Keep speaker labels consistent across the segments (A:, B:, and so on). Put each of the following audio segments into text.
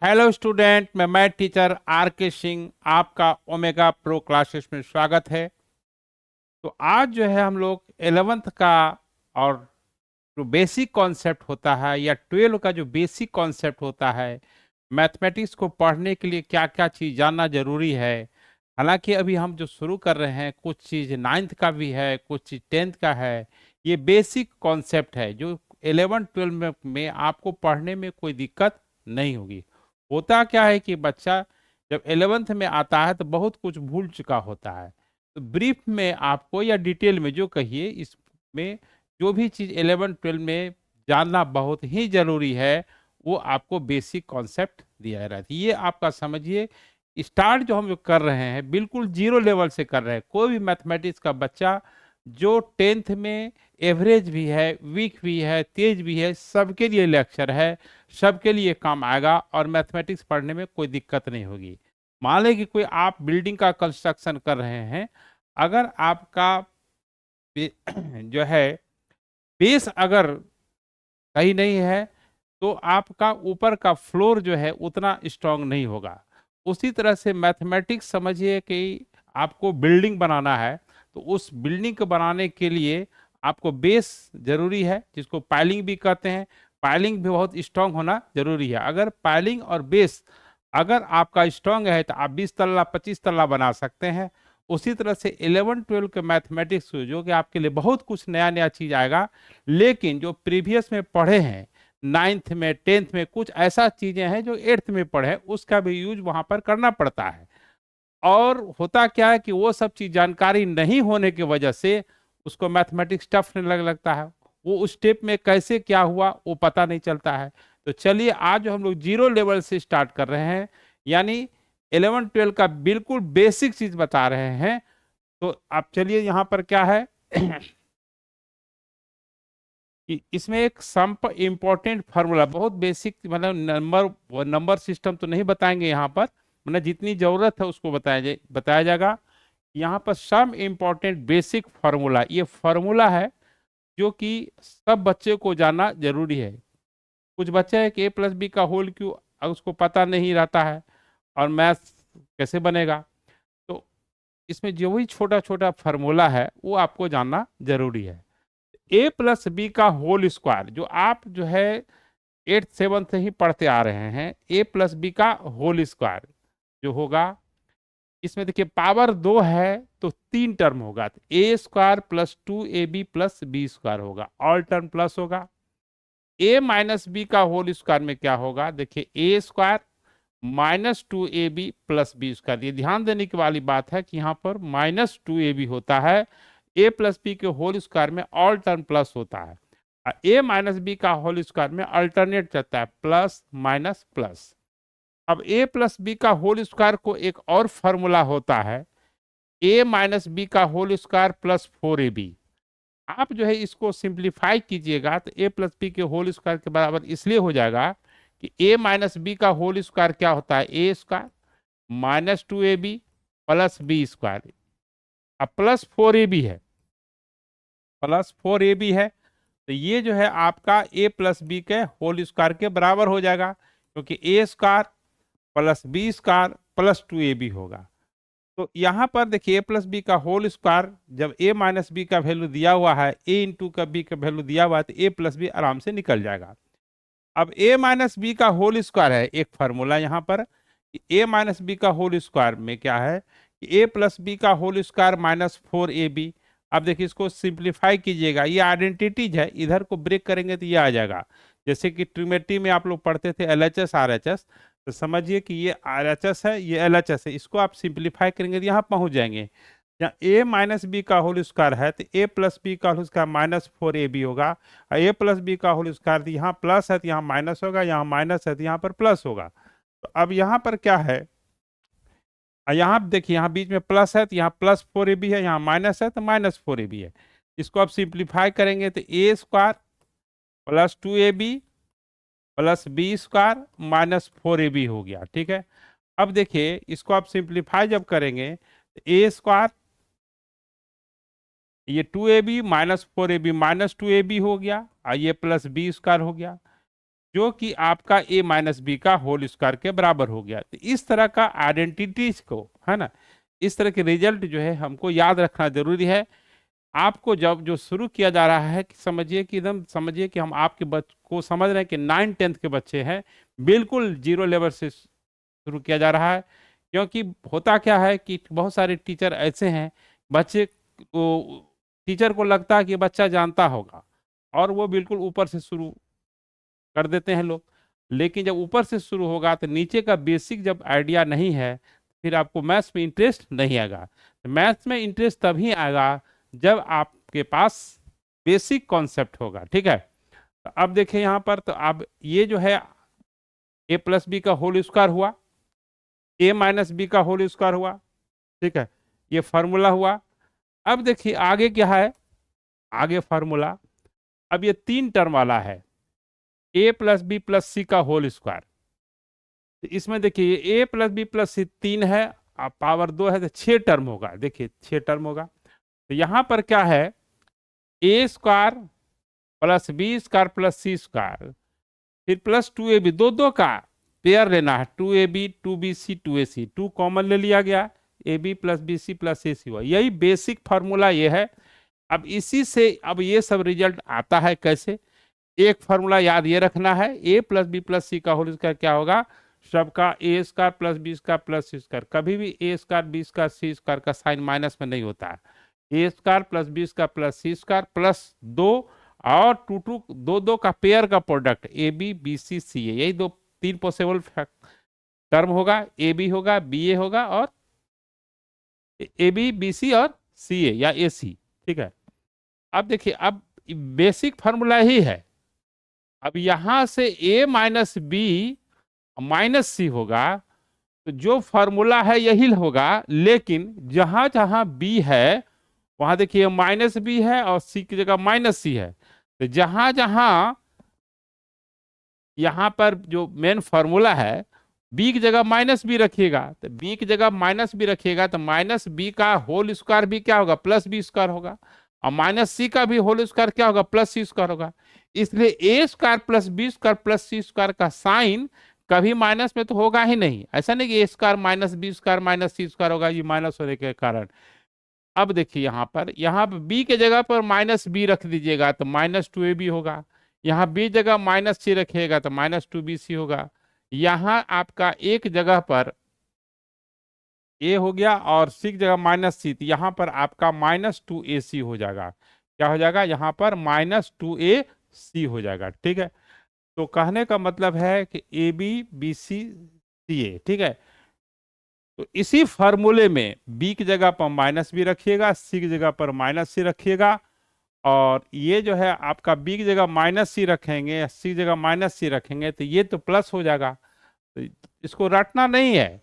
A: Hello student, मैं math teacher are के सिंह आपका ओमेगा प्रो क्लासेस में स्वागत है। तो आज जो है हम लोग 11th का और जो बेसिक कॉन्सेप्ट होता है या 12 का जो बेसिक कॉन्सेप्ट होता है, मैथमेटिक्स को पढ़ने के लिए क्या क्या चीज़ जानना जरूरी है। हालांकि अभी हम जो शुरू कर रहे हैं कुछ चीज़ 9th का भी है, कुछ चीज़ 10th का है। ये बेसिक कॉन्सेप्ट है जो 11 12 में आपको पढ़ने में कोई दिक्कत नहीं होगी। होता क्या है कि बच्चा जब 11th में आता है तो बहुत कुछ भूल चुका होता है। तो ब्रीफ में आपको या डिटेल में जो कहिए इसमें जो भी चीज़ 11 12 में जानना बहुत ही जरूरी है वो आपको बेसिक कॉन्सेप्ट दिया रहता है। ये आपका समझिए, स्टार्ट जो हम लोग कर रहे हैं बिल्कुल जीरो लेवल से कर रहे हैं। कोई भी मैथमेटिक्स का बच्चा जो 10th में एवरेज भी है, वीक भी है, तेज भी है, सबके लिए लेक्चर है, सबके लिए काम आएगा और मैथमेटिक्स पढ़ने में कोई दिक्कत नहीं होगी। मान लें कि कोई आप बिल्डिंग का कंस्ट्रक्शन कर रहे हैं, अगर आपका जो है बेस अगर सही नहीं है तो आपका ऊपर का फ्लोर जो है उतना स्ट्रांग नहीं होगा। उसी तरह से मैथमेटिक्स समझिए कि आपको बिल्डिंग बनाना है, तो उस बिल्डिंग को बनाने के लिए आपको बेस जरूरी है, जिसको पाइलिंग भी कहते हैं। पाइलिंग भी बहुत स्ट्रांग होना जरूरी है। अगर पाइलिंग और बेस अगर आपका स्ट्रांग है तो आप 20 तल्ला 25 तल्ला बना सकते हैं। उसी तरह से 11 12 के मैथमेटिक्स जो कि आपके लिए बहुत कुछ नया नया चीज आएगा, लेकिन जो प्रीवियस में पढ़े हैं 9th में 10th में कुछ ऐसा चीजें हैं जो 8th में पढ़े उसका भी यूज वहां पर करना पड़ता है। और होता क्या है कि वो सब चीज जानकारी नहीं होने की वजह से उसको मैथमेटिक्स टफ लगता है। वो उस स्टेप में कैसे क्या हुआ वो पता नहीं चलता है। तो चलिए आज हम लोग जीरो लेवल से स्टार्ट कर रहे हैं, यानी 11 12 का बिल्कुल बेसिक चीज बता रहे हैं। तो आप चलिए यहाँ पर क्या है कि इसमें एक सम इंपॉर्टेंट फार्मूला बहुत बेसिक, मतलब नंबर सिस्टम तो नहीं बताएंगे यहाँ पर, मतलब जितनी जरूरत है उसको बताया जाएगा। यहाँ पर सम इंपॉर्टेंट बेसिक फार्मूला, ये फार्मूला है जो कि सब बच्चे को जानना जरूरी है। कुछ बच्चे हैं कि A+B का होल क्यों उसको पता नहीं रहता है और मैथ कैसे बनेगा। तो इसमें जो भी छोटा छोटा फार्मूला है वो आपको जानना जरूरी है। A+B का होल स्क्वायर जो आप जो है 8th 7th से ही पढ़ते आ रहे हैं, A+B का होल स्क्वायर जो होगा, इसमें देखिए पावर 2 है तो 3 टर्म होगा, तो A² + 2AB + B² होगा, ऑल टर्म प्लस होगा। A-B का होल स्क्वायर में क्या होगा, देखिए A² - 2AB + B²। ये ध्यान देने की वाली बात है कि यहाँ पर -2AB होता है। A+B के होल स्क्वायर में ऑल टर्म प्लस होता है। A-B का होल स्क्वायर में अल्टरनेट चलता है, प्लस माइनस प्लस। अब A+B का होल स्क्वायर को एक और फॉर्मूला होता है, A-B का होल स्क्वायर +4AB। आप जो है इसको सिंप्लीफाई कीजिएगा तो A+B के होल स्क्वायर के बराबर इसलिए हो जाएगा कि A-B का होल स्क्वायर क्या होता है, A² - 2AB + B²। अब +4AB है, +4AB है, तो ये जो है आपका A+B के होल स्क्वायर के बराबर हो जाएगा, क्योंकि A² + B² + 2AB होगा। तो यहाँ पर देखिए A+B का होल स्क्वायर, जब A-B का वैल्यू दिया हुआ है, A का B का वैल्यू दिया हुआ है, तो A+B आराम से निकल जाएगा। अब A-B का होल स्क्वायर है एक फार्मूला यहाँ पर, A-B का होल स्क्वायर में क्या है कि A+B का होल स्क्वायर -4AB। अब देखिए इसको सिंप्लीफाई कीजिएगा, ये आइडेंटिटीज है, इधर को ब्रेक करेंगे तो ये आ जाएगा। जैसे कि ट्रिमेट्री में आप लोग पढ़ते थे LHS RHS, तो समझिए कि ये RHS है, ये LHS है, इसको आप सिंप्लीफाई करेंगे तो यहाँ पहुंच जाएंगे। यहाँ A-B का होल स्क्वायर है तो A+B का होल स्क्वायर -4AB होगा। A+B का होल स्क्वायर, यहाँ प्लस है तो यहाँ माइनस होगा, यहाँ माइनस है तो यहाँ पर प्लस होगा। तो अब यहाँ पर क्या है, यहाँ देखिए यहाँ बीच में प्लस है तो यहाँ +4AB है, यहाँ माइनस है तो -4AB है। इसको आप सिंप्लीफाई करेंगे तो A² + 2AB + B² - 4AB हो गया, ठीक है। अब देखिए इसको आप सिंप्लीफाई जब करेंगे तो A², ये 2AB - 4AB -2AB हो गया, और ये +B² हो गया। जो कि आपका ए माइनस बी का होल स्क्वायर के बराबर हो गया। तो इस तरह का आइडेंटिटीज को, है ना, इस तरह के रिजल्ट जो है हमको याद रखना जरूरी है। आपको जब जो शुरू किया जा रहा है कि समझिए कि एकदम समझिए कि हम आपके को समझ रहे हैं कि 9th-10th के बच्चे हैं, बिल्कुल जीरो लेवल से शुरू किया जा रहा है। क्योंकि होता क्या है कि बहुत सारे टीचर ऐसे हैं, बच्चे को, टीचर को लगता है कि बच्चा जानता होगा और वो बिल्कुल ऊपर से शुरू कर देते हैं लोग। लेकिन जब ऊपर से शुरू होगा तो नीचे का बेसिक जब आइडिया नहीं है, फिर आपको मैथ्स में इंटरेस्ट नहीं आएगा। तो मैथ्स में इंटरेस्ट तभी आएगा जब आपके पास बेसिक कॉन्सेप्ट होगा। ठीक है, तो अब देखिए यहाँ पर, तो अब ये जो है ए प्लस बी का होल स्क्वायर हुआ, ए माइनस बी का होल स्क्वायर हुआ। ठीक है, ये फॉर्मूला हुआ। अब देखिए आगे क्या है, आगे फॉर्मूला, अब ये 3 टर्म वाला है, a plus b plus c का होल स्क्वायर। तो इसमें देखिए ए प्लस बी प्लस सी 3 है, अब पावर 2 है, तो 6 टर्म होगा। देखिए 6 टर्म होगा। तो यहां पर क्या है, a square plus b square plus c square, फिर प्लस 2ab, दो दो का पेयर लेना है, 2ab 2bc 2ac, 2 कॉमन ले लिया गया, a b plus b c plus a c हुआ। यही बेसिक फार्मूला ये है। अब इसी से अब ये सब रिजल्ट आता है कैसे, एक फार्मूला याद ये रखना है, a plus b plus c का होल स्क्वायर क्या होगा, सबका a square plus b square plus c square. कभी भी a square b square c square का साइन माइनस में नहीं होता है। A square plus b square plus c square plus 2 और 2 दो दो का पेयर का product a b b c c a, यही दो 3 पॉसिबल टर्म होगा, ए बी होगा, बी ए होगा, और ए बी बी सी और सी ए या ए सी। ठीक है, अब देखिए अब बेसिक फार्मूला ही है। अब यहां से ए माइनस बी माइनस सी होगा, तो जो फॉर्मूला है यही होगा, लेकिन जहां जहां बी है वहां देखिए माइनस बी है और सी की जगह माइनस सी है। तो जहां जहां यहां पर जो मेन फॉर्मूला है, बी की जगह माइनस बी रखिएगा, तो बी की जगह माइनस बी रखिएगा, तो माइनस बी का होल स्क्वायर भी क्या होगा, प्लस बी स्क्वायर होगा, और माइनस सी का भी होल स्क्वायर क्या होगा, प्लस सी स्क्वायर होगा। इसलिए a square plus b square plus c square का साइन कभी माइनस में तो होगा ही नहीं। ऐसा नहीं कि a square minus b square minus c square होगा, ये माइनस होने के कारण। अब देखिए यहाँ पर बी के जगह पर माइनस बी रख दीजिएगा तो माइनस 2ab होगा, यहाँ बी जगह माइनस सी रखिएगा तो माइनस 2bc होगा। यहाँ आपका एक जगह पर ए हो गया और सी की जगह माइनस सी, तो यहाँ पर आपका -2ac हो जाएगा। क्या हो जाएगा, यहाँ पर -2ac हो जाएगा। ठीक है, तो कहने का मतलब है कि ए बी बी सी सी ए। ठीक है, तो इसी फॉर्मूले में बी की जगह पर माइनस बी रखिएगा, सी की जगह पर माइनस सी रखिएगा, और ये जो है आपका बी की जगह माइनस सी रखेंगे, सी की जगह माइनस सी रखेंगे, तो ये तो प्लस हो जाएगा। तो इसको रटना नहीं है,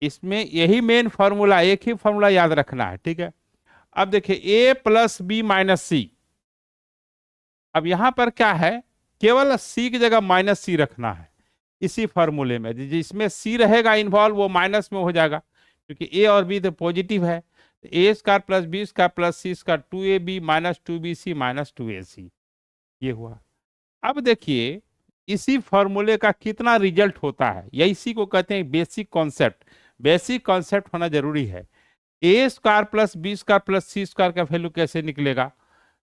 A: इसमें यही मेन फॉर्मूला, एक ही फॉर्मूला याद रखना है। ठीक है, अब देखिए ए प्लस बी माइनस सी, अब यहां पर क्या है, केवल सी की जगह माइनस सी रखना है इसी फॉर्मूले में। जिसमें सी रहेगा इन्वॉल्व वो माइनस में हो जाएगा, क्योंकि ए और बी तो पॉजिटिव है। A square plus b square plus c square 2ab minus 2bc minus 2ac, ये हुआ। अब देखिए इसी फॉर्मूले का कितना रिजल्ट होता है, या इसी को कहते हैं बेसिक कॉन्सेप्ट। बेसिक कॉन्सेप्ट होना जरूरी है। A square plus b square plus c square का वैल्यू कैसे निकलेगा,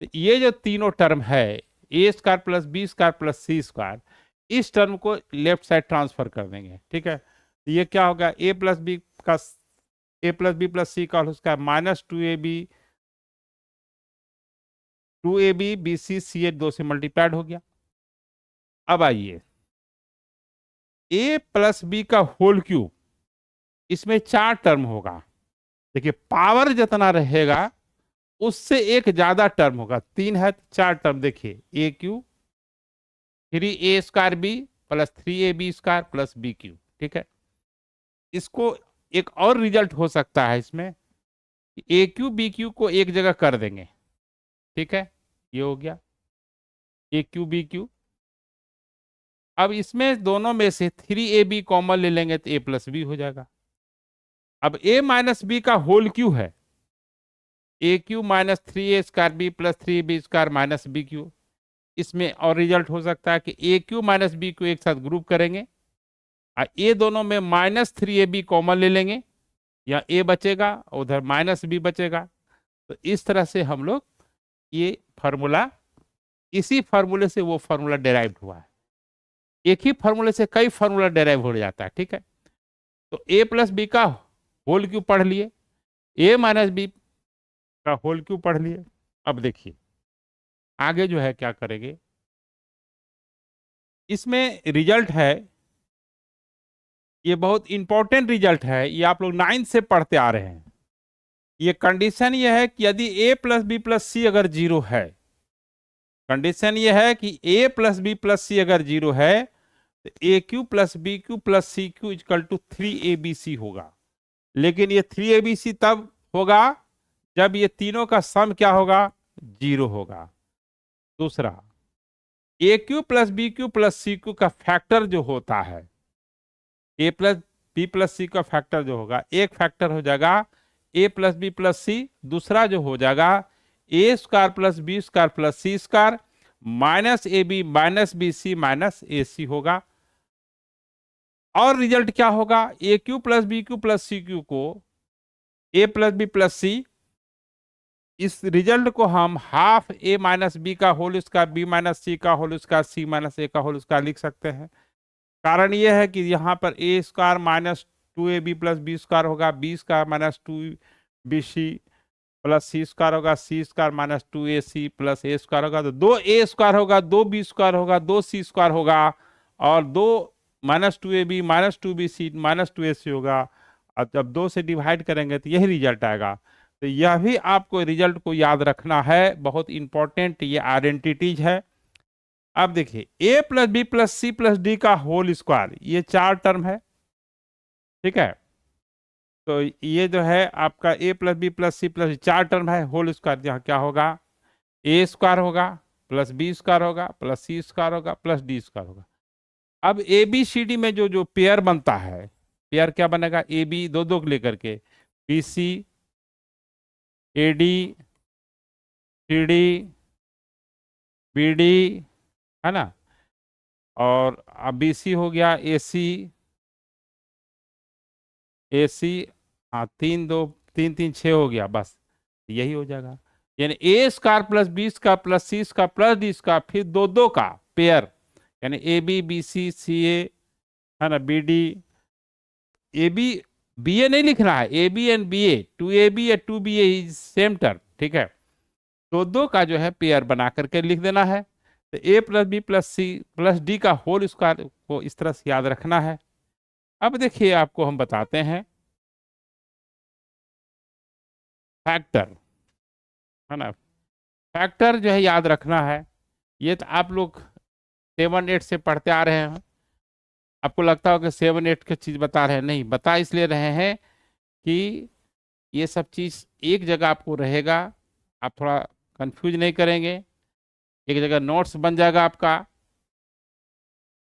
A: तो ये जो तीनों टर्म है, a square plus b square plus c square, इस टर्म को लेफ्ट साइड ट्रांसफर कर देंगे। ठीक है, तो ये क्या होगा, ए प्लस बी का ए प्लस बी प्लस सी का उसका -2ab बी सी सी ए 2 से मल्टीप्लाइड हो गया। अब आइए ए प्लस बी का होल क्यूब, इसमें 4 टर्म होगा। देखिए पावर जितना रहेगा उससे एक ज्यादा टर्म होगा, 3 है 4 टर्म। देखिए a cube 3a² b plus 3ab square plus b cube. ठीक है, इसको एक और रिजल्ट हो सकता है इसमें, ए क्यू बी क्यू को एक जगह कर देंगे। ठीक है, ये हो गया ए क्यू बी क्यू। अब इसमें दोनों में से 3ab कॉमन ले लेंगे तो a प्लस बी हो जाएगा। अब a माइनस बी का होल क्यू है, a cube minus 3a² b plus 3b square minus b cube. इसमें और रिजल्ट हो सकता है कि a cube minus b cube एक साथ ग्रुप करेंगे और ये दोनों में -3ab कॉमन ले लेंगे, या ए बचेगा और उधर -b बचेगा। तो इस तरह से हम लोग ये फार्मूला, इसी फार्मूले से वो फार्मूला डेराइव हुआ है। एक ही फार्मूले से कई फार्मूला डेराइव हो जाता है, ठीक है। तो a प्लस बी का होल क्यूब पढ़ लिए, a माइनस बी का होल क्यूब पढ़ लिए। अब देखिए आगे जो है क्या करेंगे, इसमें रिजल्ट है, ये बहुत इंपॉर्टेंट रिजल्ट है, ये आप लोग 9th से पढ़ते आ रहे हैं। ये कंडीशन ये है कि यदि a plus b plus c अगर जीरो है, कंडीशन ये है कि a plus b plus c अगर जीरो है तो a cube plus b cube plus c cube equal to 3abc होगा। लेकिन ये 3abc तब होगा जब ये तीनों का सम क्या होगा, जीरो होगा। दूसरा, a cube plus b cube plus c cube का फैक्टर जो होता है, a plus b plus c का फैक्टर जो होगा, एक फैक्टर हो जाएगा a plus b plus c, दूसरा जो हो जाएगा a square plus b square plus c square minus a b minus b c minus a c होगा। और रिजल्ट क्या होगा, a cube plus b cube plus c cube को ए plus b plus सी, इस रिजल्ट को हम हाफ ए minus B का whole square B minus C का whole square C minus A का होल स्क्वायर लिख सकते हैं। कारण यह है कि यहाँ पर a square minus 2ab plus b square होगा, b square minus 2bc plus c square होगा, c square minus 2ac plus a square होगा। तो 2a स्क्वायर होगा, 2b स्क्वायर होगा, 2c स्क्वायर होगा और 2 minus 2ab minus 2bc minus 2ac होगा। अब जब 2 से डिवाइड करेंगे तो यही रिजल्ट आएगा। तो यह भी आपको रिजल्ट को याद रखना है, बहुत इंपॉर्टेंट ये आइडेंटिटीज है। अब देखिए a plus b plus c plus d का होल स्क्वायर, ये 4 टर्म है, ठीक है। तो ये जो है आपका a plus b plus c plus 4 term है, होल स्क्वायर यहाँ क्या होगा, ए स्क्वायर होगा प्लस बी स्क्वायर होगा प्लस सी स्क्वायर होगा प्लस डी स्क्वायर होगा। अब ए बी सी डी में जो जो पेयर बनता है, पेयर क्या बनेगा, ए बी दो दो लेकर के, B C A D C D B D, है ना, और अब बी सी हो गया ए सी ए सी, हाँ 3 2 3 3 6 हो गया, बस यही हो जाएगा। यानी a square plus b square plus c square plus d square, फिर दो दो का पेयर, यानी ए b b c c a, है ना, b d, a b b a नहीं लिखना है, a b and b a, 2ab या 2ba इज सेम टर्म, ठीक है। दो दो का जो है पेयर बना करके लिख देना है। तो a plus b plus c plus d का होल स्क्वायर को इस तरह से याद रखना है। अब देखिए आपको हम बताते हैं फैक्टर, है ना, फैक्टर जो है याद रखना है। ये तो आप लोग 7 8 से पढ़ते आ रहे हैं, आपको लगता होगा 7 8 की चीज बता रहे हैं, नहीं बता इसलिए रहे हैं कि ये सब चीज एक जगह आपको रहेगा, आप थोड़ा कंफ्यूज नहीं करेंगे, एक जगह नोट्स बन जाएगा आपका।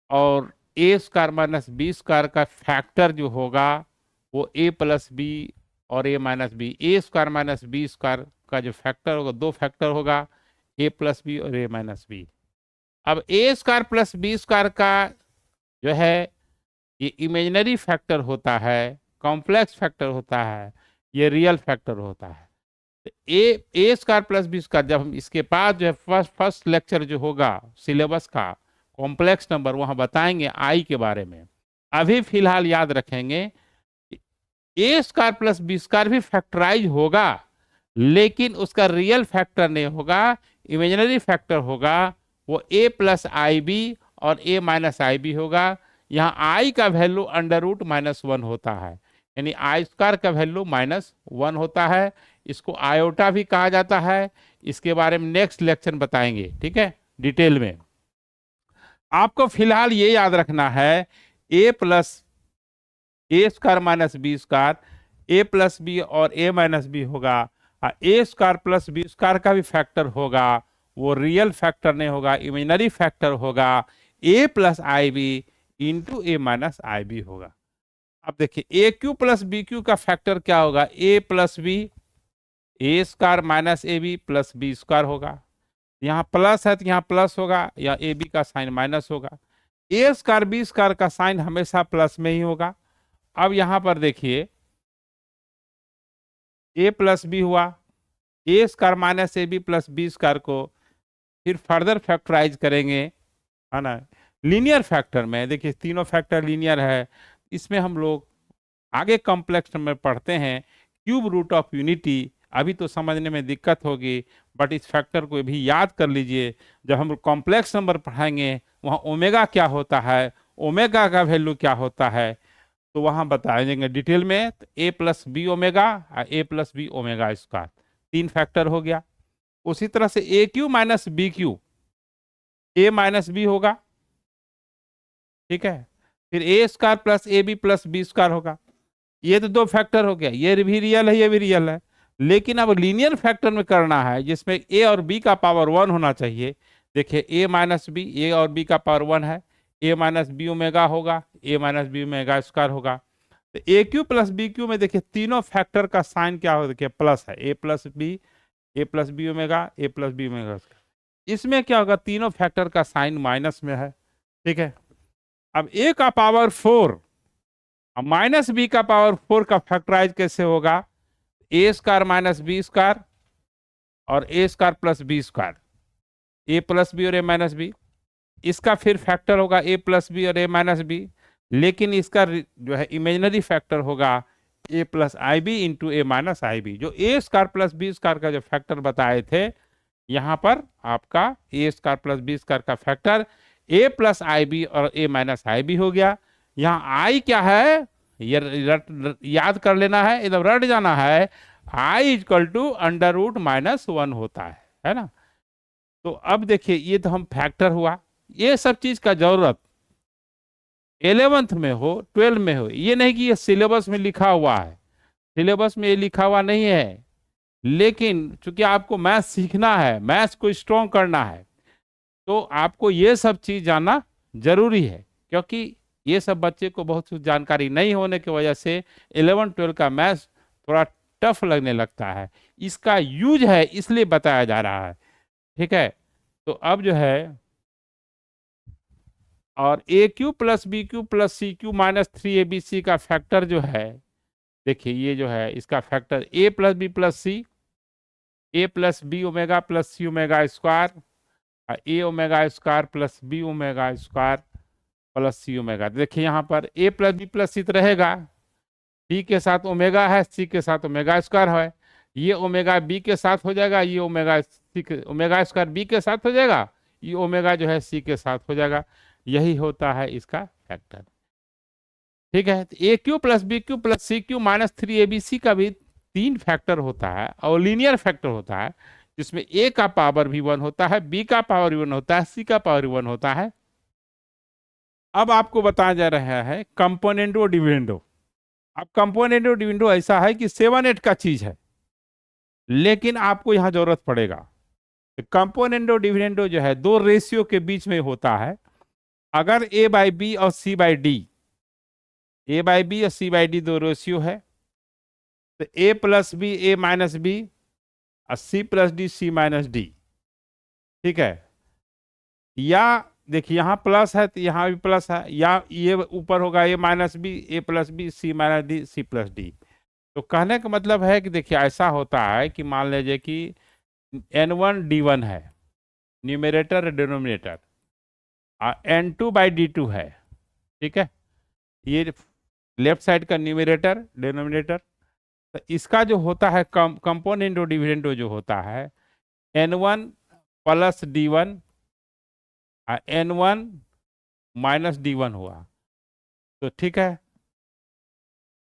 A: और ए स्क्वायर माइनस बी स्क्वायर का फैक्टर जो होगा वो ए प्लस बी और ए minus b, a square minus b square का जो फैक्टर होगा, दो फैक्टर होगा, ए प्लस बी और ए माइनस बी। अब ए स्क्वायर प्लस बी स्क्वायर का जो है ये इमेजिनरी फैक्टर होता है, कॉम्प्लेक्स फैक्टर होता है, ये रियल फैक्टर होता है। A square plus b square, जब हम इसके पास जो है फर्स्ट लेक्चर जो होगा सिलेबस का कॉम्प्लेक्स नंबर, वहां बताएंगे आई के बारे में। अभी फिलहाल याद रखेंगे ए स्क्वायर प्लस बी स्क्वायर भी फैक्टराइज होगा, लेकिन उसका रियल फैक्टर नहीं होगा, इमेजिनरी फैक्टर होगा, वो ए प्लस आई बी और ए माइनस आई बी होगा। यहाँ आई का वैल्यू अंडर रूट -1 होता है, यानी आई स्क्वायर का वैल्यू -1 होता है। इसको आयोटा भी कहा जाता है, इसके बारे में नेक्स्ट लेक्चर बताएंगे, ठीक है, डिटेल में। आपको फिलहाल ये याद रखना है a plus a square minus b square, A plus B और ए माइनस बी होगा, a square plus b square का भी फैक्टर होगा, वो रियल फैक्टर नहीं होगा, इमेजिनरी फैक्टर होगा, a plus i b into a minus i b होगा। अब देखिए a cube plus b cube का फैक्टर क्या होगा, a plus b, a square minus a b plus b square होगा। यहाँ प्लस है तो यहाँ प्लस होगा, या ए बी का साइन माइनस होगा। ए स्क्वायर बी स्क्वायर का साइन हमेशा प्लस में ही होगा। अब यहाँ पर देखिए ए प्लस बी हुआ, a square minus a b plus b square को फिर फर्दर फैक्टराइज करेंगे, है ना। लीनियर फैक्टर में देखिए तीनों फैक्टर लीनियर है। इसमें हम लोग आगे कॉम्प्लेक्स में पढ़ते हैं क्यूब रूट ऑफ यूनिटी, अभी तो समझने में दिक्कत होगी, बट इस फैक्टर को भी याद कर लीजिए। जब हम कॉम्प्लेक्स नंबर पढ़ाएंगे वहाँ ओमेगा क्या होता है, ओमेगा का वैल्यू क्या होता है, तो वहाँ बताएंगे डिटेल में। तो ए प्लस बी ओमेगा और a plus b omega square, तीन फैक्टर हो गया। उसी तरह से a cube minus b cube, a minus b होगा, ठीक है। फिर a square plus a b plus b square होगा। ये तो दो फैक्टर हो गया, ये भी रियल है ये भी रियल है। लेकिन अब लीनियर फैक्टर में करना है जिसमें ए और बी का पावर 1 होना चाहिए। देखिए ए माइनस बी, ए और बी का पावर 1 है, ए माइनस बी ओमेगा होगा, a minus B omega square होगा। तो a cube plus b Q में देखिए तीनों फैक्टर का साइन क्या हो, देखिए प्लस है, a plus b omega, A plus b omega square. इसमें क्या होगा, तीनों फैक्टर का साइन माइनस में है, ठीक है। अब ए का पावर 4 माइनस बी का पावर 4 का फैक्टराइज कैसे होगा, a square minus b square और ए स्क्वायर प्लस बी स्क्वायर, ए प्लस बी और ए माइनस बी। इसका फिर फैक्टर होगा ए प्लस बी और ए माइनस बी, लेकिन इसका जो है इमेजिनरी फैक्टर होगा a plus i b into a minus i B. जो ए स्क्वायर प्लस बी स्क्वायर का जो फैक्टर बताए थे, यहाँ पर आपका ए स्क्वायर प्लस बी स्क्वायर का factor a plus i B और ए माइनस आई बी हो गया। यहाँ आई क्या है, ये याद कर लेना है, एकदम रट जाना है। I equal to under root minus 1 होता है ना। तो अब देखिए ये तो हम फैक्टर हुआ, ये सब चीज का जरूरत 11th में हो 12 में हो, ये नहीं कि ये सिलेबस में लिखा हुआ है, सिलेबस में ये लिखा हुआ नहीं है। लेकिन चूंकि आपको मैथ सीखना है, मैथ्स को स्ट्रॉन्ग करना है, तो आपको ये सब चीज जानना जरूरी है। क्योंकि ये सब बच्चे को बहुत कुछ जानकारी नहीं होने की वजह से 11-12 का मैथ्स थोड़ा टफ लगने लगता है। इसका यूज है इसलिए बताया जा रहा है, ठीक है। तो अब जो है, और a cube plus b cube plus c cube minus 3 ABC का फैक्टर जो है, देखिए ये जो है इसका factor a plus b plus c, a plus b omega plus c omega square, a omega square plus b omega square plus c omega. देखिए यहाँ पर a plus b plus c तो रहेगा, बी के साथ ओमेगा है, सी के साथ ओमेगा स्क्वायर है, ये ओमेगा बी के साथ हो जाएगा, ये ओमेगा सी के ओमेगा स्क्वायर बी के साथ हो जाएगा, ये ओमेगा जो है सी के साथ हो जाएगा। यही होता है इसका फैक्टर, ठीक है। तो a cube plus b cube plus c cube minus 3 ABC का भी तीन फैक्टर होता है और लीनियर फैक्टर होता है, जिसमें ए का पावर भी 1 होता है, बी का पावर भी 1 होता है, सी का पावर भी 1 होता है। अब आपको बताया जा रहा है कंपोनेंडो डिविडेंडो। अब कंपोनेंडो डिविडेंडो ऐसा है कि 7-8 का चीज है, लेकिन आपको यहां जरूरत पड़ेगा। कंपोनेंडो डिविडेंडो जो है दो रेशियो के बीच में होता है। अगर ए बाई बी और c by d, a by b और सी बाई डी दो रेशियो है, तो a plus b a minus b और c plus d c minus d, ठीक है। या देखिए यहाँ प्लस है तो यहाँ भी प्लस है, या ये ऊपर होगा a minus b a plus b c minus d c plus d. तो कहने का मतलब है कि देखिए ऐसा होता है कि मान लीजिए कि N1 D1 है, न्यूमरेटर डिनोमिनेटर, N2/D2 है, ठीक है। ये लेफ्ट साइड का न्यूमरेटर डिनोमिनेटर। तो इसका जो होता है कंपोनेंडो डिविडेंडो जो होता है N1 plus D1 N1 minus D1 हुआ, तो ठीक है।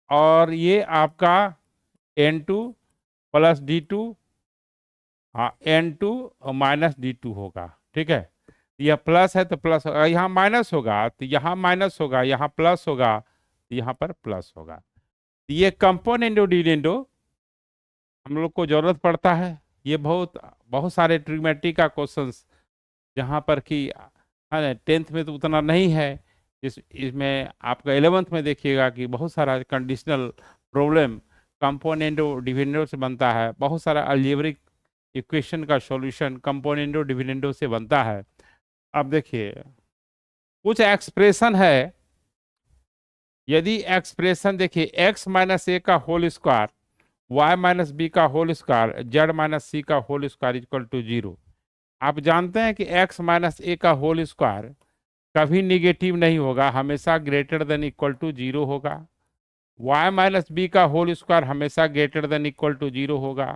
A: और ये आपका N2 plus D2 N2 minus D2 होगा, ठीक है। यह प्लस है तो प्लस होगा, यहाँ माइनस होगा तो यहाँ माइनस होगा, यहाँ प्लस होगा तो यहाँ पर प्लस होगा। ये कंपोनेंडो डिविडेंडो हम लोग को जरूरत पड़ता है। ये बहुत बहुत सारे ट्रिग्मेट्री का क्वेश्चंस जहाँ पर कि 10th में तो उतना नहीं है, इसमें आपका 11th में देखिएगा कि बहुत सारा कंडीशनल प्रॉब्लम कंपोनेंडो डिविडेंडो से बनता है। बहुत सारा अलजेब्रिक इक्वेशन का सॉल्यूशन कंपोनेंडो डिविडेंडो से बनता है। अब देखिए कुछ एक्सप्रेशन है, यदि एक्सप्रेशन देखिए x माइनस ए का whole square, Y minus B का whole square, Z minus C का होल स्क्वायर इक्वल टू 0। आप जानते हैं कि x माइनस ए का होल स्क्वायर कभी निगेटिव नहीं होगा, हमेशा ग्रेटर देन इक्वल टू 0 होगा। y माइनस बी का होल स्क्वायर हमेशा ग्रेटर देन इक्वल टू 0 होगा,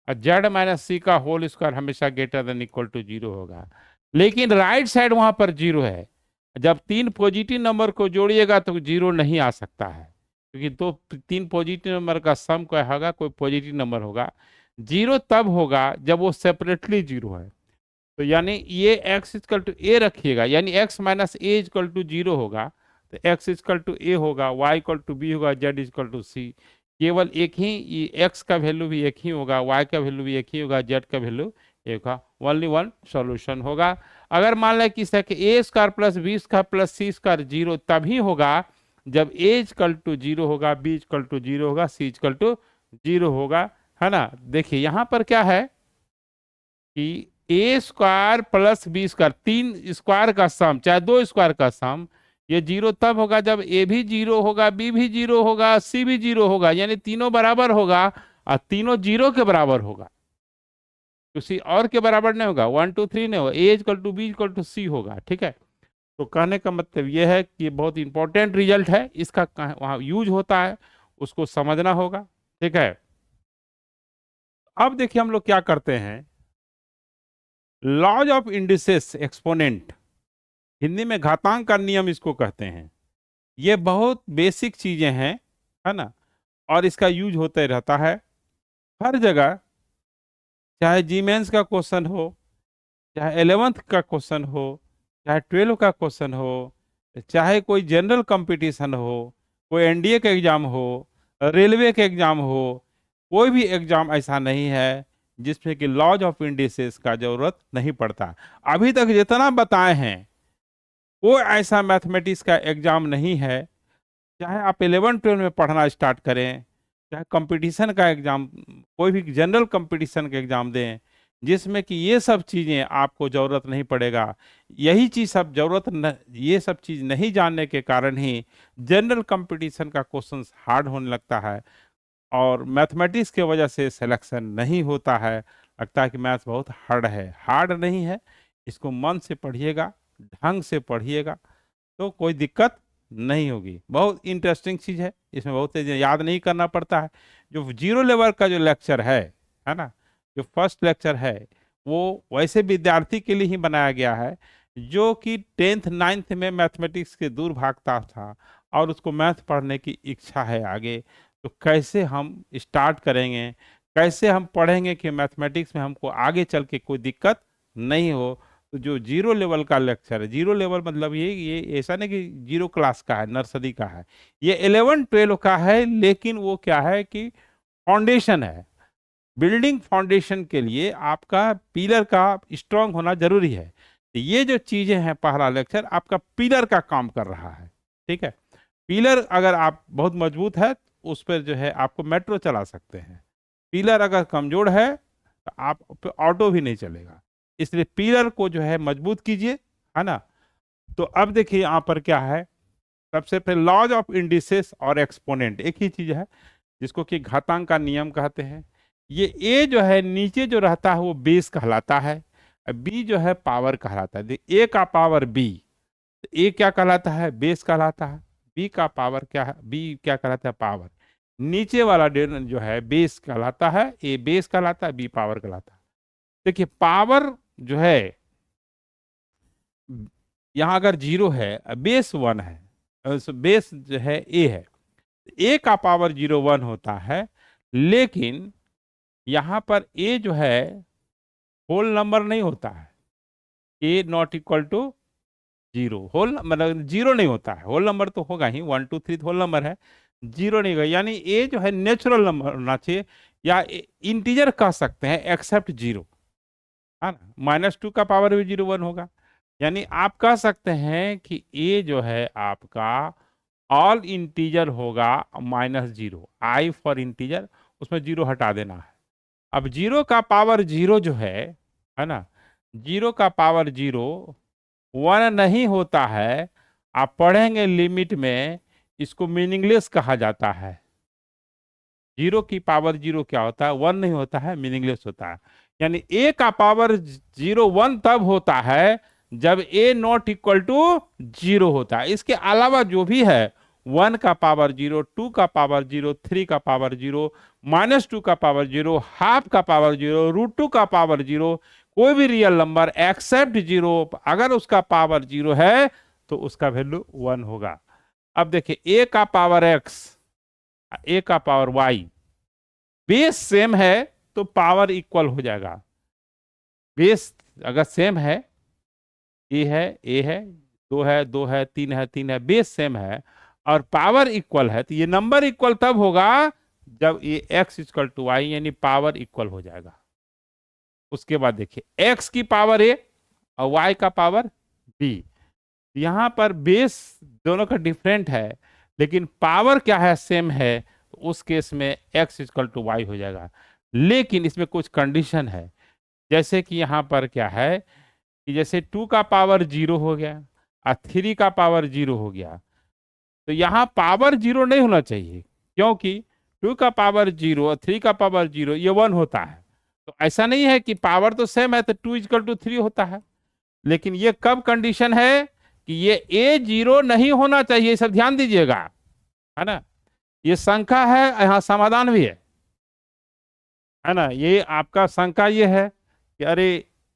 A: और जेड माइनस सी का होल स्क्वायर हमेशा ग्रेटर देन इक्वल टू 0 होगा। लेकिन राइट साइड वहां पर 0 है। जब तीन पॉजिटिव नंबर को जोड़िएगा तो 0 नहीं आ सकता है, क्योंकि दो तीन पॉजिटिव नंबर का सम क्या होगा, कोई पॉजिटिव नंबर होगा। 0 तब होगा जब वो सेपरेटली 0 है। तो यानी ये x इक्वल टू ए रखिएगा, यानी x minus A equal to 0 होगा, तो x इक्वल टू ए होगा, y इक्वल टू बी होगा, z इक्वल टू सी। केवल एक ही x का वैल्यू भी एक ही होगा, y का वैल्यू भी एक ही होगा, z का वैल्यू एक होगा। ओनली वन सॉल्यूशन होगा। अगर मान लें कि a square plus b square plus c square 0 तभी होगा जब a इक्वल टू 0 होगा, b इक्वल टू 0 होगा, c इक्वल टू 0 होगा, है ना। देखिए यहां पर क्या है कि a square plus b square, तीन स्क्वायर का सम चाहे दो स्क्वायर का सम, ये 0 तब होगा जब ए भी 0 होगा, बी भी 0 होगा, सी भी 0 होगा, यानी तीनों बराबर होगा और तीनों 0 के बराबर होगा, किसी और के बराबर नहीं होगा। 1 2 3 नहीं होगा, a equal to b equal to c होगा। ठीक है, तो कहने का मतलब यह है कि बहुत इंपॉर्टेंट रिजल्ट है, इसका वहां यूज होता है, उसको समझना होगा। ठीक है, अब देखिए हम लोग क्या करते हैं, laws of indices exponent, Hindi में घातांक का नियम इसको कहते हैं। ये बहुत बेसिक चीजें हैं, है ना, और इसका यूज होते रहता है हर जगह, चाहे जी मेंस का क्वेश्चन हो, चाहे 11th का क्वेश्चन हो, चाहे 12 का क्वेश्चन हो, चाहे कोई जनरल कंपटीशन हो, कोई एनडीए का एग्जाम हो, रेलवे के एग्जाम हो, कोई भी एग्जाम ऐसा नहीं है जिसमें कि लॉज ऑफ इंडिसेस का जरूरत नहीं पड़ता। अभी तक जितना बताए हैं कोई ऐसा मैथमेटिक्स का एग्जाम नहीं है, चाहे आप 11-12 में पढ़ना स्टार्ट करें, चाहे कंपटीशन का एग्जाम, कोई भी जनरल कंपटीशन का एग्जाम दें, जिसमें कि ये सब चीज़ें आपको ज़रूरत नहीं पड़ेगा। यही चीज़ सब जरूरत न, ये सब चीज़ नहीं जानने के कारण ही जनरल कंपटीशन का क्वेश्चन हार्ड होने लगता है, और मैथमेटिक्स के वजह से सिलेक्शन नहीं होता है। लगता है कि मैथ्स बहुत हार्ड है, हार्ड नहीं है। इसको मन से पढ़िएगा, ढंग से पढ़िएगा, तो कोई दिक्कत नहीं होगी। बहुत इंटरेस्टिंग चीज़ है, इसमें बहुत चीज़ें याद नहीं करना पड़ता है। जो जीरो लेवल का जो लेक्चर है ना, जो फर्स्ट लेक्चर है, वो वैसे विद्यार्थी के लिए ही बनाया गया है जो कि 10th 9th में मैथमेटिक्स के दूर भागता था और उसको मैथ पढ़ने की इच्छा है आगे। तो कैसे हम स्टार्ट करेंगे, कैसे हम पढ़ेंगे कि मैथमेटिक्स में हमको आगे चल के कोई दिक्कत नहीं हो। तो जो जीरो लेवल का लेक्चर है, जीरो लेवल मतलब ये ऐसा नहीं कि जीरो क्लास का है, नर्सरी का है, ये 11-12 का है। लेकिन वो क्या है कि फाउंडेशन है, बिल्डिंग फाउंडेशन के लिए आपका पिलर का स्ट्रांग होना जरूरी है। तो ये जो चीजें हैं, पहला लेक्चर आपका पिलर का काम कर रहा है। ठीक है, पिलर अगर आप बहुत मजबूत है तो उस पर जो है आपको मेट्रो चला सकते हैं। पिलर अगर कमजोर है तो आप पे ऑटो भी नहीं चलेगा। इसलिए पिलर को जो है मजबूत कीजिए, है ना। तो अब देखिए यहाँ पर क्या है, सबसे पहले लॉज ऑफ इंडिसेस और एक्सपोनेंट एक ही चीज है, जिसको कि घातांक का नियम कहते हैं। ये ए जो है नीचे जो रहता है वो बेस कहलाता है, बी जो है पावर कहलाता है। ए का पावर बी, ए क्या कहलाता है, बेस कहलाता है। बी का पावर क्या है, बी क्या कहलाता है, पावर। नीचे वाला जो है बेस कहलाता है, ए बेस कहलाता है, बी पावर कहलाता है। देखिए पावर जो है यहां अगर 0 है, बेस 1 है, बेस जो है ए है, ए का पावर 0 1 होता है। लेकिन यहां पर ए जो है होल नंबर नहीं होता है, ए नॉट इक्वल टू 0, होल मतलब 0 नहीं होता है। होल नंबर तो होगा ही, 1 2 3 होल नंबर है, 0 नहीं होगा। यानी ए जो है नेचुरल नंबर होना चाहिए, या इंटीजर कह सकते हैं एक्सेप्ट 0, है ना। -2 का पावर भी 0 1 होगा। यानी आप कह सकते हैं कि ए जो है आपका ऑल इंटीजर होगा -0, आई फॉर इंटीजर, उसमें 0 हटा देना है। अब जीरो का पावर जीरो जो है ना, जीरो का पावर जीरो वन नहीं होता है। आप पढ़ेंगे लिमिट में, इसको मीनिंगलेस कहा जाता है। जीरो की पावर जीरो क्या होता है, वन नहीं होता है, मीनिंगलेस होता है। यानी ए का पावर जीरो वन तब होता है जब ए नॉट इक्वल टू जीरो होता है। इसके अलावा जो भी है, वन का पावर जीरो, टू का पावर जीरो, थ्री का पावर जीरो, माइनस टू का पावर जीरो, हाफ का पावर जीरो, रूट टू का पावर जीरो, कोई भी रियल नंबर एक्सेप्ट जीरो, अगर उसका पावर जीरो है तो उसका वैल्यू वन होगा। अब देखिए ए का पावर एक्स, ए का पावर वाई, बेस सेम है तो पावर इक्वल हो जाएगा। बेस अगर सेम है, ए है, दो है, तीन है, बेस सेम है और पावर इक्वल है, तो ये नंबर इक्वल तब होगा जब ये x इक्वल टू वाई, यानी पावर इक्वल हो जाएगा। उसके बाद देखिए x की पावर a और y का पावर b, यहां पर बेस दोनों का डिफरेंट है लेकिन पावर क्या है, सेम है, तो उस केस में x इक्वल टू वाई हो जाएगा। लेकिन इसमें कुछ कंडीशन है, जैसे कि यहां पर क्या है कि जैसे टू का पावर जीरो हो गया और थ्री का पावर जीरो हो गया, तो यहाँ पावर जीरो नहीं होना चाहिए, क्योंकि टू का पावर जीरो और थ्री का पावर जीरो ये वन होता है। तो ऐसा नहीं है कि पावर तो सेम है तो टू इक्वल टू थ्री होता है। लेकिन ये कब कंडीशन है कि ये ए जीरो नहीं होना चाहिए, सब ध्यान दीजिएगा, है ना। ये शंका है, यहाँ समाधान भी है ना। ये आपका शंका ये है कि अरे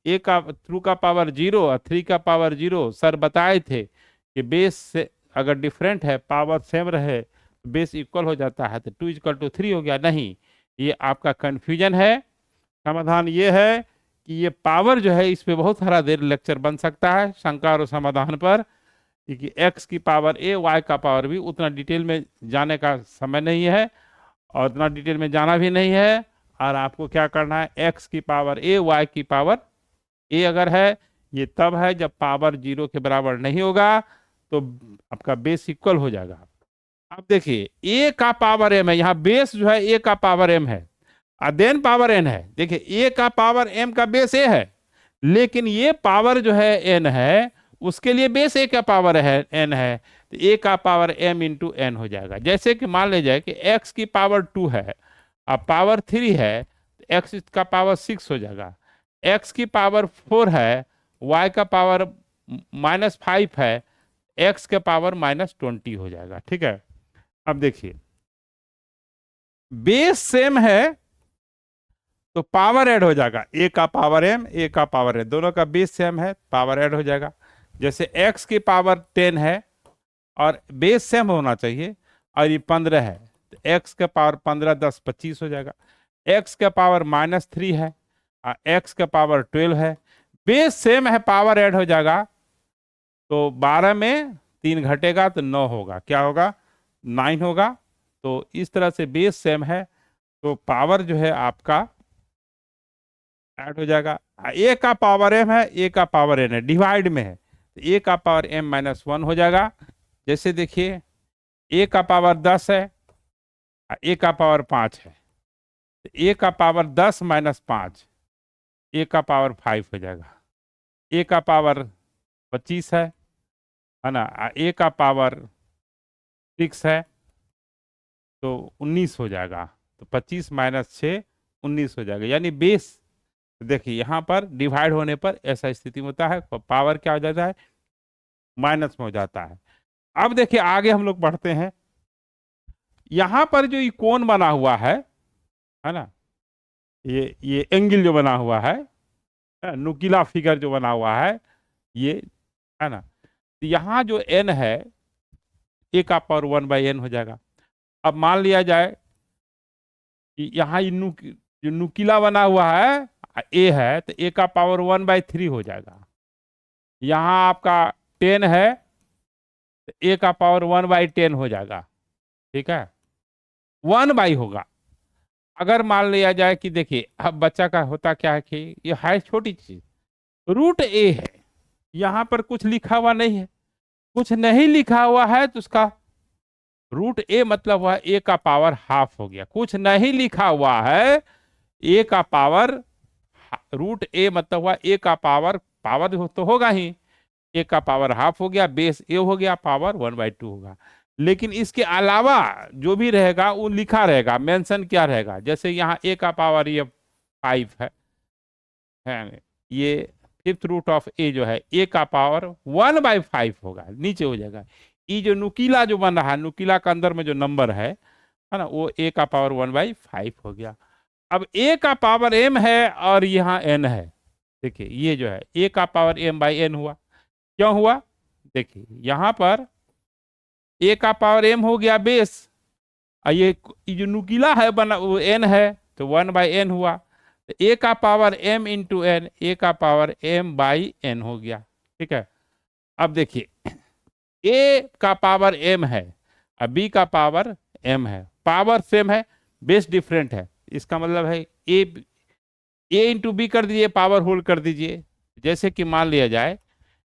A: ए का टू का पावर जीरो और थ्री का पावर जीरो, सर बताए थे कि बेस से अगर डिफरेंट है, पावर सेम रहे, बेस इक्वल हो जाता है, तो टू इक्वल टू थ्री हो गया। नहीं, ये आपका कंफ्यूजन है। समाधान ये है कि ये पावर जो है, इस पे बहुत सारा देर लेक्चर बन सकता है शंका और समाधान पर, क्योंकि एक्स की पावर ए, वाई का पावर भी, उतना डिटेल में जाने का समय नहीं है और उतना डिटेल में जाना भी नहीं है। और आपको क्या करना है, एक्स की पावर ए, वाई की पावर ए अगर है, ये तब है जब पावर जीरो के बराबर नहीं होगा, तो आपका बेस इक्वल हो जाएगा। अब देखिए ए का पावर एम है, यहाँ बेस जो है ए का पावर एम है और देन पावर एन है। देखिए ए का पावर एम का बेस ए है, लेकिन ये पावर जो है एन है, उसके लिए बेस ए का पावर है एन है, तो ए का पावर एम इंटू एन हो जाएगा। जैसे कि मान लीजिए कि एक्स की पावर टू है और पावर थ्री है, तो एक्स का पावर सिक्स हो जाएगा। एक्स की पावर फोर है, वाई का पावर माइनस फाइव है, एक्स के पावर माइनस 20 हो जाएगा। ठीक है, अब देखिए बेस सेम है तो पावर ऐड हो जाएगा, ए का पावर एम, ए का पावर एन, दोनों का बेस सेम है, पावर ऐड हो जाएगा। जैसे एक्स की पावर 10 है और बेस सेम होना चाहिए और ये 15 है, तो एक्स का पावर 15, 10, 25 हो जाएगा। एक्स का पावर माइनस 3 है और एक्स का पावर 12 है, बेस सेम है, पावर ऐड हो जाएगा, तो 12 में 3 घटेगा तो 9 होगा, क्या होगा, 9 होगा। तो इस तरह से बेस सेम है तो पावर जो है आपका ऐड हो जाएगा। ए का पावर एम है, ए का पावर एन है, डिवाइड में है, तो ए का पावर एम माइनस वन हो जाएगा। जैसे देखिए ए का पावर 10 है, ए का पावर 5 है, तो ए का पावर 10 माइनस 5, ए का पावर 5 हो जाएगा। ए का पावर 25 है ना, ए का पावर 6 है तो 19 हो जाएगा, तो 25 माइनस 6 19 हो जाएगा। यानी बेस देखिए यहाँ पर डिवाइड होने पर ऐसा स्थिति में होता है, पावर क्या हो जाता है, माइनस में हो जाता है। अब देखिए आगे हम लोग बढ़ते हैं, यहां पर जो ये कोण बना हुआ है ना, ये एंगल जो बना हुआ है, नुकीला फिगर जो बना हुआ है, ये है ना, तो यहाँ जो n है, ए का पावर 1/n हो जाएगा। अब मान लिया जाए कि यहाँ ये जो नुकीला बना हुआ है ए है, तो ए का पावर 1/3 हो जाएगा। यहाँ आपका 10 है तो ए का पावर 1/10 हो जाएगा। ठीक है, 1 होगा। अगर मान लिया जाए कि देखिए अब बच्चा का होता क्या है कि ये है छोटी चीज, रूट ए है, यहाँ पर कुछ लिखा हुआ नहीं है, कुछ नहीं लिखा हुआ है तो उसका रूट ए मतलब हुआ ए का पावर हाफ हो गया। कुछ नहीं लिखा हुआ है, ए का पावर रूट ए मतलब हुआ ए का पावर, पावर तो होगा ही, ए का पावर हाफ हो गया, बेस ए हो गया, पावर 1/2 होगा। लेकिन इसके अलावा जो भी रहेगा वो लिखा रहेगा, मेंशन क्या रहेगा, जैसे यहाँ ए का पावर ये 5 है, ये फिफ्थ रूट ऑफ ए जो है ए का पावर 1/5 होगा, नीचे हो जाएगा। ये जो नुकीला जो बन रहा है, नुकीला का अंदर में जो नंबर है ना, वो ए का पावर 1/5 हो गया। अब ए का पावर m है और यहाँ n है, देखिए ये जो है ए का पावर m/n हुआ। क्यों हुआ, देखिए यहाँ पर ए का पावर m हो गया बेस, और ये जो नुकीला है बना वो n है, तो 1/n हुआ। तो ए का पावर m इंटू एन, ए का पावर m/n हो गया। ठीक है, अब देखिए ए का पावर m है और b का पावर m है, पावर सेम है, बेस डिफरेंट है। इसका मतलब है ए इंटू बी कर दीजिए, पावर होल कर दीजिए। जैसे कि मान लिया जाए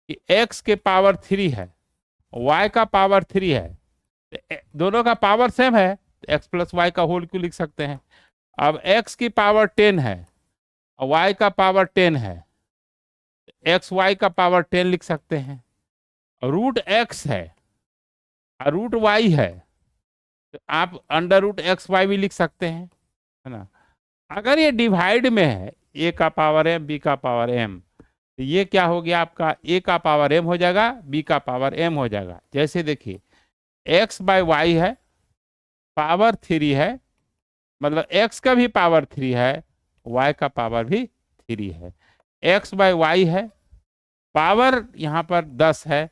A: कि x के पावर 3 है, y का पावर 3 है, दोनों का पावर सेम है, तो x प्लस वाई का होल क्यों लिख सकते हैं। अब x की पावर 10 है और y का पावर 10 है, एक्स वाई का पावर 10 लिख सकते हैं। रूट x है और रूट y है, तो आप अंडर रूट एक्स वाई भी लिख सकते हैं, है ना। अगर ये डिवाइड में है, ए का पावर m बी का पावर m, तो ये क्या हो गया आपका, ए का पावर m हो जाएगा, बी का पावर m हो जाएगा। जैसे देखिए x/y है, पावर 3 है, मतलब x का भी पावर 3 है, y का पावर भी 3 है। x/y है, पावर यहाँ पर 10 है,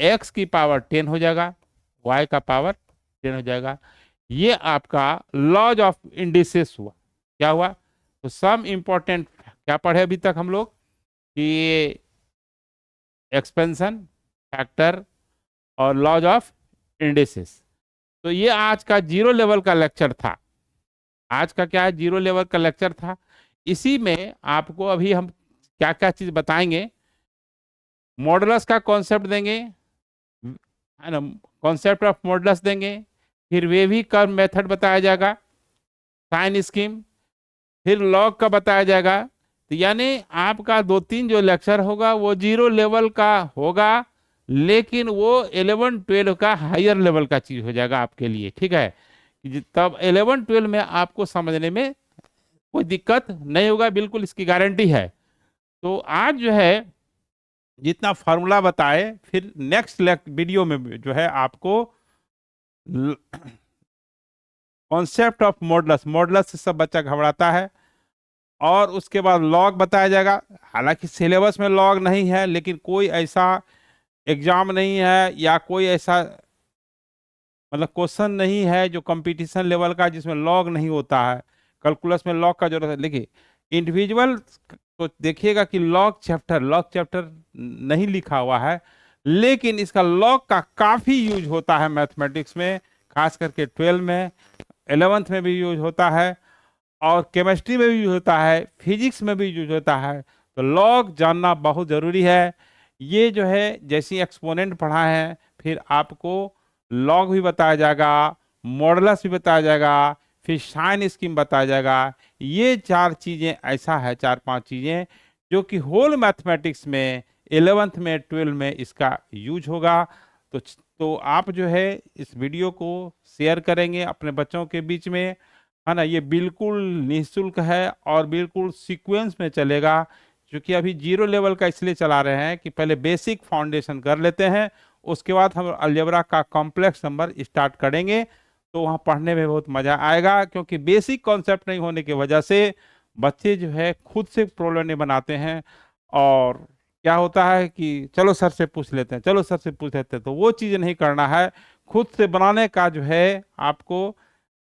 A: x की पावर 10 हो जाएगा, y का पावर 10 हो जाएगा। ये आपका लॉज ऑफ इंडिसेस हुआ। क्या हुआ, तो सम इंपॉर्टेंट क्या पढ़े अभी तक हम लोग कि एक्सपेंशन फैक्टर और लॉज ऑफ इंडिसेस। तो ये आज का 0 लेवल का लेक्चर था। आज का क्या है, 0 लेवल का लेक्चर था। इसी में आपको अभी हम क्या क्या चीज बताएंगे, मॉडुलस का कॉन्सेप्ट देंगे, है ना, कॉन्सेप्ट ऑफ मॉडुलस देंगे, फिर वेवी कर्व मेथड बताया जाएगा, साइन स्कीम, फिर लॉग का बताया जाएगा। तो यानी आपका 2-3 जो लेक्चर होगा वो 0 लेवल का होगा, लेकिन वो 11-12 का हायर लेवल का चीज हो जाएगा आपके लिए। ठीक है, तब 11-12 में आपको समझने में कोई दिक्कत नहीं होगा, बिल्कुल इसकी गारंटी है। तो आज जो है जितना फार्मूला बताए, फिर नेक्स्ट वीडियो में जो है आपको कॉन्सेप्ट ऑफ मॉडुलस, मॉडुलस से सब बच्चा घबराता है, और उसके बाद लॉग बताया जाएगा। हालांकि सिलेबस में लॉग नहीं है, लेकिन कोई ऐसा एग्जाम नहीं है या कोई ऐसा मतलब क्वेश्चन नहीं है जो कंपटीशन लेवल का जिसमें लॉग नहीं होता है। कैलकुलस में लॉग का जरूरत है, देखिए इंडिविजुअल तो देखिएगा कि लॉग चैप्टर नहीं लिखा हुआ है, लेकिन इसका लॉग का काफी यूज होता है मैथमेटिक्स में, खास करके 12 में, 11th में भी यूज होता है, और केमिस्ट्री में भी यूज होता है, फिजिक्स में भी यूज होता है। तो लॉग जानना बहुत ज़रूरी है। ये जो है जैसी एक्सपोनेंट पढ़ा है, फिर आपको लॉग भी बताया जाएगा, मॉडुलस भी बताया जाएगा, फिर साइन स्कीम बताया जाएगा। ये 4 चीज़ें ऐसा है, 4-5 चीज़ें जो कि होल मैथमेटिक्स में 11th में 12 में इसका यूज होगा। तो आप जो है इस वीडियो को शेयर करेंगे अपने बच्चों के बीच में, है ना। ये बिल्कुल निःशुल्क है और बिल्कुल सीक्वेंस में चलेगा, क्योंकि अभी 0 लेवल का इसलिए चला रहे हैं कि पहले बेसिक फाउंडेशन कर लेते हैं, उसके बाद हम अलजेब्रा का कॉम्प्लेक्स नंबर स्टार्ट करेंगे। तो वहाँ पढ़ने में बहुत मज़ा आएगा, क्योंकि बेसिक कॉन्सेप्ट नहीं होने की वजह से बच्चे जो है खुद से प्रॉब्लम नहीं बनाते हैं, और क्या होता है कि चलो सर से पूछ लेते हैं, चलो सर से पूछ लेते हैं, तो वो चीज़ नहीं करना है। खुद से बनाने का जो है आपको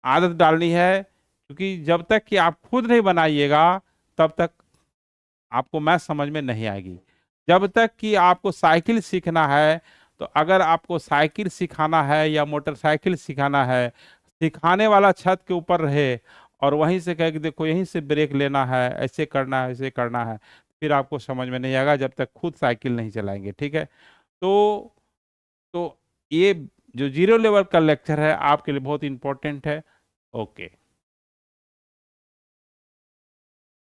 A: आदत डालनी है, क्योंकि जब तक कि आप खुद नहीं बनाइएगा तब तक आपको मैथ समझ में नहीं आएगी। जब तक कि आपको साइकिल सीखना है, तो अगर आपको साइकिल सिखाना है या मोटरसाइकिल सिखाना है, सिखाने वाला छत के ऊपर रहे और वहीं से कहे कि देखो यहीं से ब्रेक लेना है, ऐसे करना है, ऐसे करना है, फिर आपको समझ में नहीं आएगा जब तक खुद साइकिल नहीं चलाएंगे। ठीक है, तो ये जो 0 लेवल का लेक्चर है आपके लिए बहुत इंपॉर्टेंट है। ओके।